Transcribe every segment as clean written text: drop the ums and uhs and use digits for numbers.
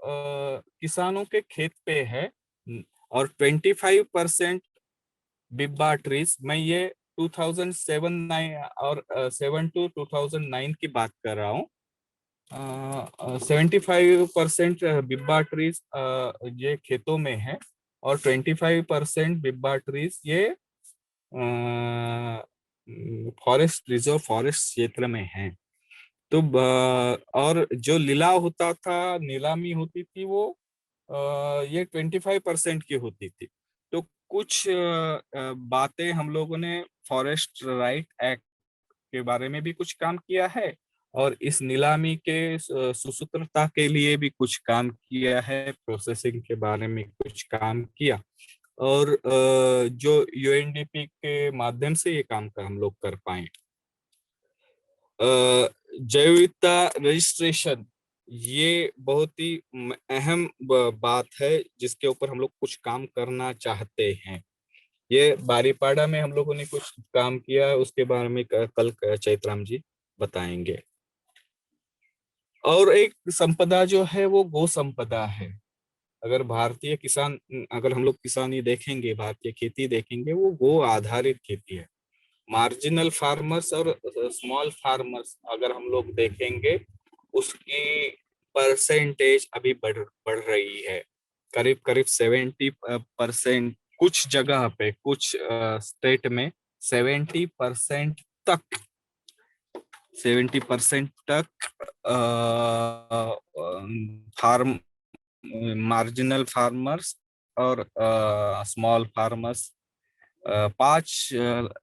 किसानों के खेत पे है। और 25% बिब्बा ट्रीज, मैं ये 2007 और 7 to 2009 की बात कर रहा हूँ। 75% बिब्बा ट्रीज ये खेतों में है, और 25% बिब्बा ट्रीज ये फॉरेस्ट रिजर्व फॉरेस्ट क्षेत्र में है। तो और जो लिलाव होता था, नीलामी होती थी, वो ये 25% की होती थी। तो कुछ बातें हम लोगों ने फॉरेस्ट राइट एक्ट के बारे में भी कुछ काम किया है, और इस नीलामी के सुसूत्रता के लिए भी कुछ काम किया है, प्रोसेसिंग के बारे में कुछ काम किया। और जो यूएनडीपी के माध्यम से ये काम का हम लोग कर पाए। जैव विविधता रजिस्ट्रेशन, ये बहुत ही अहम बात है, जिसके ऊपर हम लोग कुछ काम करना चाहते हैं। ये बारीपाड़ा में हम लोगों ने कुछ काम किया, उसके बारे में कल चैतराम जी बताएंगे। और एक संपदा जो है वो गो संपदा है। अगर भारतीय किसान, अगर हम लोग किसानी देखेंगे, भारतीय खेती देखेंगे, वो गो आधारित खेती है। मार्जिनल फार्मर्स और स्मॉल फार्मर्स अगर हम लोग देखेंगे, उसकी परसेंटेज अभी बढ़ बढ़ रही है। करीब करीब 70%, कुछ जगह पे, कुछ स्टेट में 70% तक 70% तक फार्म मार्जिनल फार्मर्स और स्मॉल फार्मर्स, 5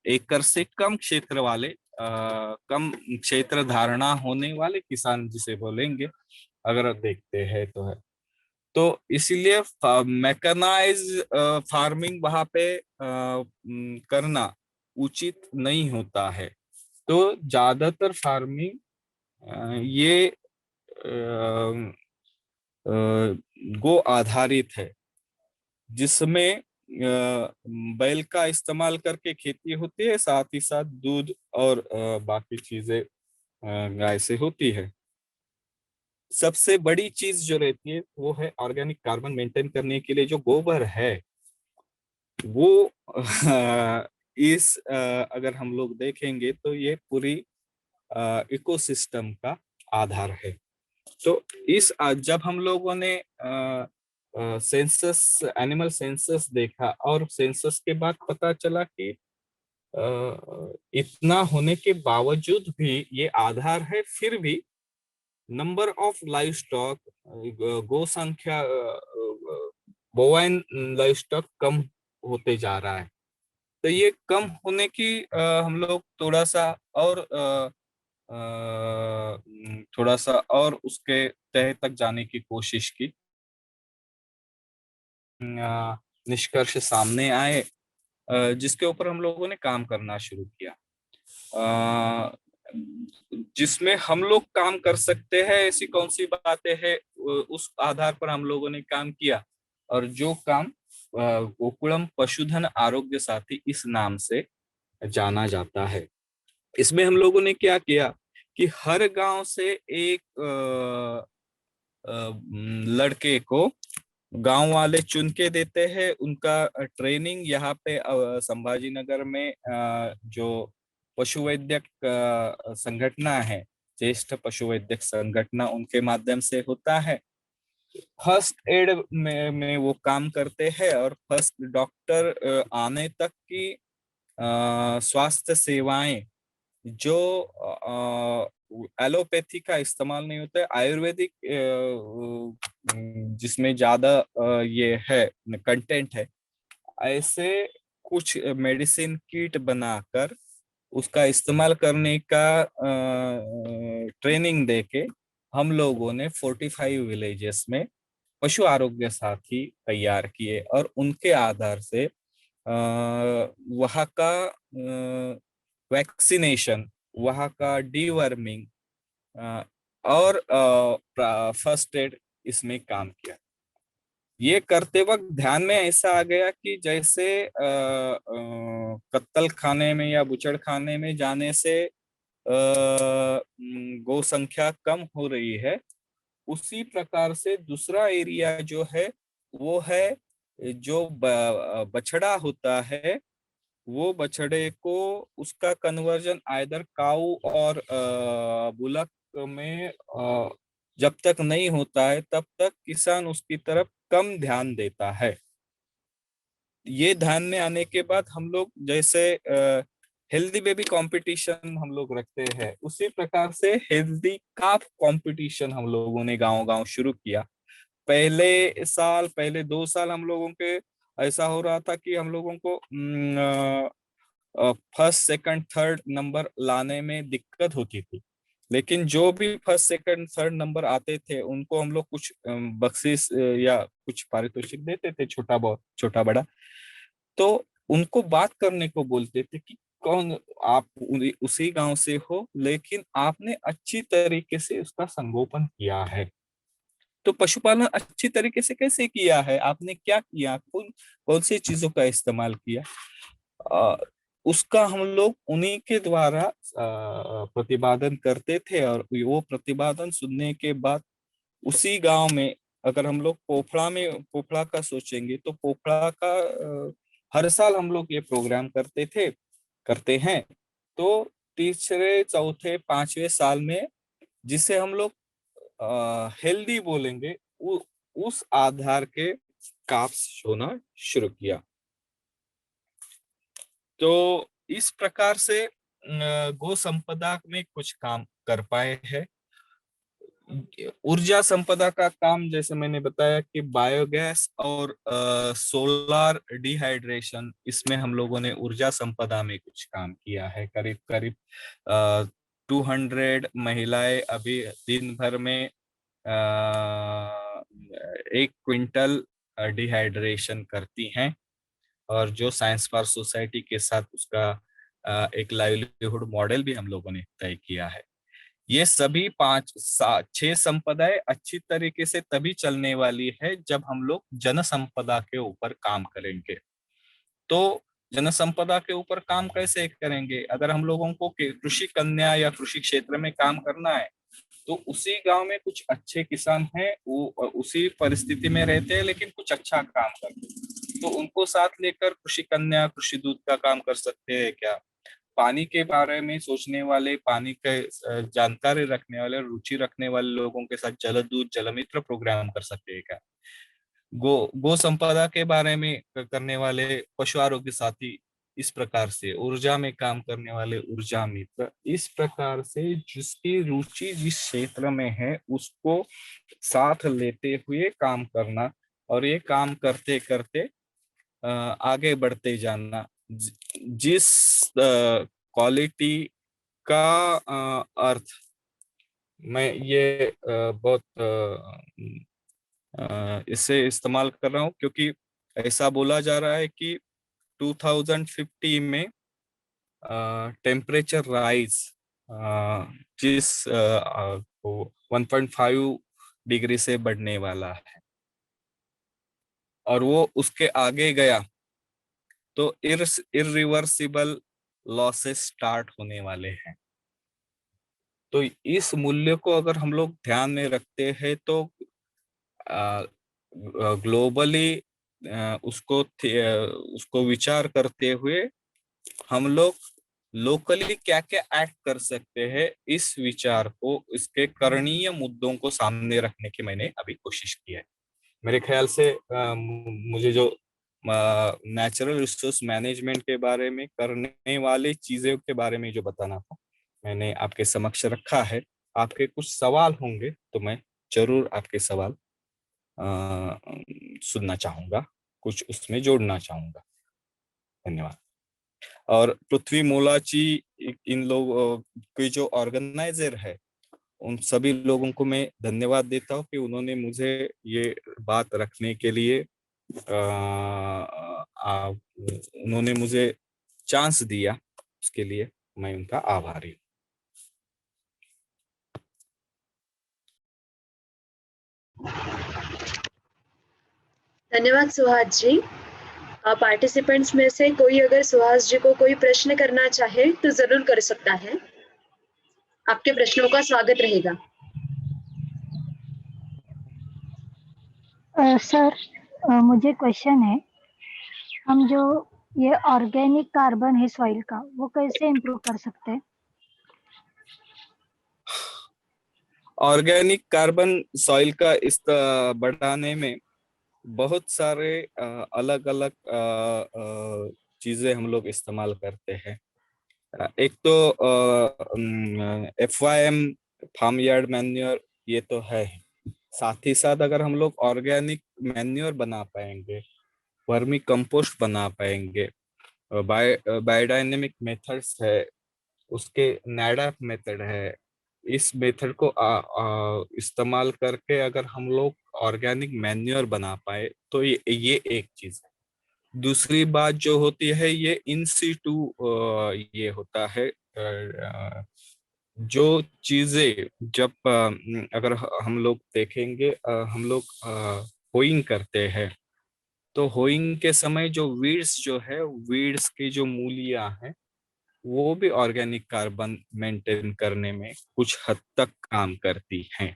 एकड़ से कम क्षेत्र वाले, कम क्षेत्र धारणा होने वाले किसान जिसे बोलेंगे, अगर देखते हैं तो है। तो इसीलिए मैकेनाइज फार्मिंग वहां पे करना उचित नहीं होता है। तो ज्यादातर फार्मिंग ये गो आधारित है, जिसमें बैल का इस्तेमाल करके खेती होती है, साथ ही साथ दूध और बाकी चीजें गाय से होती है। सबसे बड़ी चीज जो रहती है वो है ऑर्गेनिक कार्बन मेंटेन करने के लिए जो गोबर है, वो अगर हम लोग देखेंगे तो ये पूरी इकोसिस्टम का आधार है। तो जब हम लोगों ने सेंसस, एनिमल सेंसस देखा, और सेंसस के बाद पता चला कि इतना होने के बावजूद भी ये आधार है, फिर भी नंबर ऑफ लाइव स्टॉक, गो संख्या, बोवाइन लाइव स्टॉक कम होते जा रहा है। तो ये कम होने की हम लोग थोड़ा सा और उसके तह तक जाने की कोशिश की। निष्कर्ष सामने आए, जिसके ऊपर हम लोगों ने काम करना शुरू किया, जिसमें हम लोग काम कर सकते हैं, ऐसी कौन सी बातें हैं, उस आधार पर हम लोगों ने काम किया। और जो काम गोकुलम पशुधन आरोग्य साथी इस नाम से जाना जाता है। इसमें हम लोगों ने क्या किया कि हर गांव से एक लड़के को गांव वाले चुन के देते हैं। उनका ट्रेनिंग यहाँ पे संभाजी नगर में जो पशु वैद्यक संगठना है, ज्येष्ठ पशु वैद्यक संगठना, उनके माध्यम से होता है। फर्स्ट एड में वो काम करते हैं, और फर्स्ट डॉक्टर आने तक की स्वास्थ्य सेवाएं जो एलोपैथी का इस्तेमाल नहीं होता है, आयुर्वेदिक जिसमें ज्यादा ये है कंटेंट है, ऐसे कुछ मेडिसिन किट बनाकर उसका इस्तेमाल करने का ट्रेनिंग देके हम लोगों ने 45 विलेजेस में पशु आरोग्य साथी तैयार किए, और उनके आधार से वहाँ का वैक्सीनेशन, वहाँ का डीवर्मिंग और फर्स्ट एड इसमें काम किया। ये करते वक्त ध्यान में ऐसा आ गया कि जैसे कत्तल खाने में या बुचड़ खाने में जाने से गौ संख्या कम हो रही है, उसी प्रकार से दूसरा एरिया जो है वो है जो बछड़ा होता है, वो बछड़े को उसका कन्वर्जन आइदर काऊ और बुलक में जब तक नहीं होता है तब तक किसान उसकी तरफ कम ध्यान देता है। ये ध्यान में आने के बाद हम लोग जैसे हेल्दी बेबी कंपटीशन हम लोग रखते हैं, उसी प्रकार से हेल्दी काफ कंपटीशन हम लोगों ने गांव गांव शुरू किया। पहले 2 साल हम लोगों के ऐसा हो रहा था कि हम लोगों को फर्स्ट सेकंड थर्ड नंबर लाने में दिक्कत होती थी, लेकिन जो भी फर्स्ट सेकंड थर्ड नंबर आते थे उनको हम लोग कुछ बख्शीश या कुछ पारितोषिक देते थे, छोटा बहुत छोटा बड़ा। तो उनको बात करने को बोलते थे कि कौन आप उसी गांव से हो, लेकिन आपने अच्छी तरीके से उसका संगोपन किया है। तो पशुपालन अच्छी तरीके से कैसे किया है, आपने क्या किया, कौन कौन सी चीजों का इस्तेमाल किया, अ, उसका हम लोग उन्हीं के द्वारा प्रतिपादन करते थे। और वो प्रतिपादन सुनने के बाद उसी गांव में, अगर हम लोग पोखड़ा का सोचेंगे तो पोखड़ा का हर साल हम लोग ये प्रोग्राम करते हैं। तो तीसरे चौथे पांचवें साल में जिसे हम लोग हेल्दी बोलेंगे, उस आधार के काप्स होना शुरू किया। तो इस प्रकार से गो संपदा में कुछ काम कर पाए हैं। ऊर्जा संपदा का काम जैसे मैंने बताया कि बायोगैस और सोलार डिहाइड्रेशन, इसमें हम लोगों ने ऊर्जा संपदा में कुछ काम किया है। करीब करीब 200 महिलाएं अभी दिन भर में 1 क्विंटल डिहाइड्रेशन करती हैं, और जो साइंस फॉर सोसाइटी के साथ उसका एक लाइवलीहुड मॉडल भी हम लोगों ने तय किया है। ये सभी 6 संपदाएं अच्छी तरीके से तभी चलने वाली है जब हम लोग जन संपदा के ऊपर काम करेंगे। तो जन संपदा के ऊपर काम कैसे करेंगे, अगर हम लोगों को कृषि कन्या या कृषि क्षेत्र में काम करना है तो उसी गांव में कुछ अच्छे किसान हैं, वो उसी परिस्थिति में रहते हैं लेकिन कुछ अच्छा काम करते हैं, तो उनको साथ लेकर कृषि कन्या कृषि दूत का काम कर सकते हैं क्या। पानी के बारे में सोचने वाले, पानी के जानकारी रखने वाले, रुचि रखने वाले लोगों के साथ जलदूत जलमित्र प्रोग्राम कर सकते हैं क्या। गो संपदा के बारे में करने वाले पशु आरोग्य साथी, इस प्रकार से ऊर्जा में काम करने वाले ऊर्जा मित्र, इस प्रकार से जिसकी रुचि जिस क्षेत्र में है उसको साथ लेते हुए काम करना, और ये काम करते करते आगे बढ़ते जाना। जिस क्वालिटी का अर्थ मैं ये बहुत इससे इस्तेमाल कर रहा हूँ, क्योंकि ऐसा बोला जा रहा है कि 2050 में टेम्परेचर राइज जिस 1.5 डिग्री से बढ़ने वाला है, और वो उसके आगे गया तो इरिवर्सिबल लॉसेस स्टार्ट होने वाले हैं। तो इस मूल्य को अगर हम लोग ध्यान में रखते हैं तो ग्लोबली उसको विचार करते हुए हम लोग लोकली क्या क्या एक्ट कर सकते हैं, इस विचार को, इसके करणीय मुद्दों को सामने रखने की मैंने अभी कोशिश की है। मेरे ख्याल से मुझे जो नेचुरल रिसोर्स मैनेजमेंट के बारे में, करने वाले चीजों के बारे में जो बताना था, मैंने आपके समक्ष रखा है। आपके कुछ सवाल होंगे तो मैं जरूर आपके सवाल सुनना चाहूंगा, कुछ उसमें जोड़ना चाहूंगा। धन्यवाद। और पृथ्वी मोलाची इन लोग के जो ऑर्गेनाइजर है, उन सभी लोगों को मैं धन्यवाद देता हूँ कि उन्होंने मुझे ये बात रखने के लिए उन्होंने मुझे चांस दिया, उसके लिए मैं उनका आभारी हूँ। धन्यवाद सुहास जी। पार्टिसिपेंट्स में से कोई अगर सुहास जी को कोई प्रश्न करना चाहे तो जरूर कर सकता है। आपके प्रश्नों का स्वागत रहेगा। सर, मुझे क्वेश्चन है, हम जो ये ऑर्गेनिक कार्बन है सॉइल का, वो कैसे इम्प्रूव कर सकते हैं? ऑर्गेनिक कार्बन सॉइल का बढ़ाने में बहुत सारे अलग अलग चीजें हम लोग इस्तेमाल करते हैं। एक तो FYM, फार्म यार्ड मैन्योर, ये तो है। साथ ही साथ अगर हम लोग ऑर्गेनिक मैन्योर बना पाएंगे, वर्मी कंपोस्ट बना पाएंगे, बायोडायनेमिक मेथड्स है, उसके नैडैप मेथड है, इस मेथड को इस्तेमाल करके अगर हम लोग ऑर्गेनिक मैन्योर बना पाए तो ये एक चीज है। दूसरी बात जो होती है, ये इन सीटू ये होता है। जो चीजें जब अगर हम लोग देखेंगे, हम लोग होइंग करते हैं, तो होइंग के समय जो वीड्स जो है, वीड्स की जो मूलियां हैं, वो भी ऑर्गेनिक कार्बन मेंटेन करने में कुछ हद तक काम करती हैं।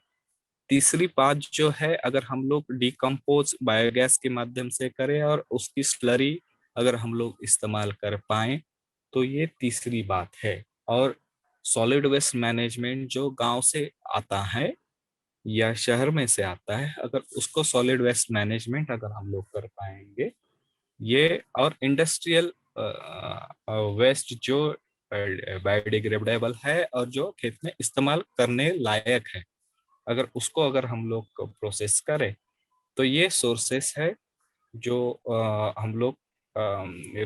तीसरी बात जो है, अगर हम लोग डिकम्पोज बायोगैस के माध्यम से करें और उसकी स्लरी अगर हम लोग इस्तेमाल कर पाए, तो ये तीसरी बात है। और सॉलिड वेस्ट मैनेजमेंट जो गांव से आता है या शहर में से आता है, अगर उसको सॉलिड वेस्ट मैनेजमेंट अगर हम लोग कर पाएंगे, ये और इंडस्ट्रियल वेस्ट जो बायोडिग्रेडेबल है और जो खेत में इस्तेमाल करने लायक है, अगर उसको अगर हम लोग प्रोसेस करें, तो ये सोर्सेस है जो हम लोग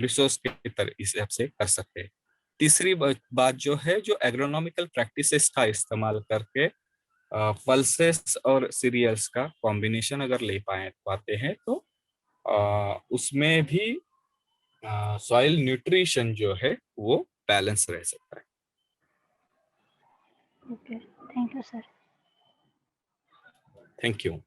रिसोर्स के तरह इस हिसाब से कर सकते हैं। तीसरी बात जो है, जो एग्रोनॉमिकल प्रैक्टिसेस का इस्तेमाल करके पल्सेस और सीरियल्स का कॉम्बिनेशन अगर ले पाते हैं, तो उसमें भी सॉइल न्यूट्रिशन जो है वो बैलेंस रह सकता है। Okay, thank you sir. Thank you.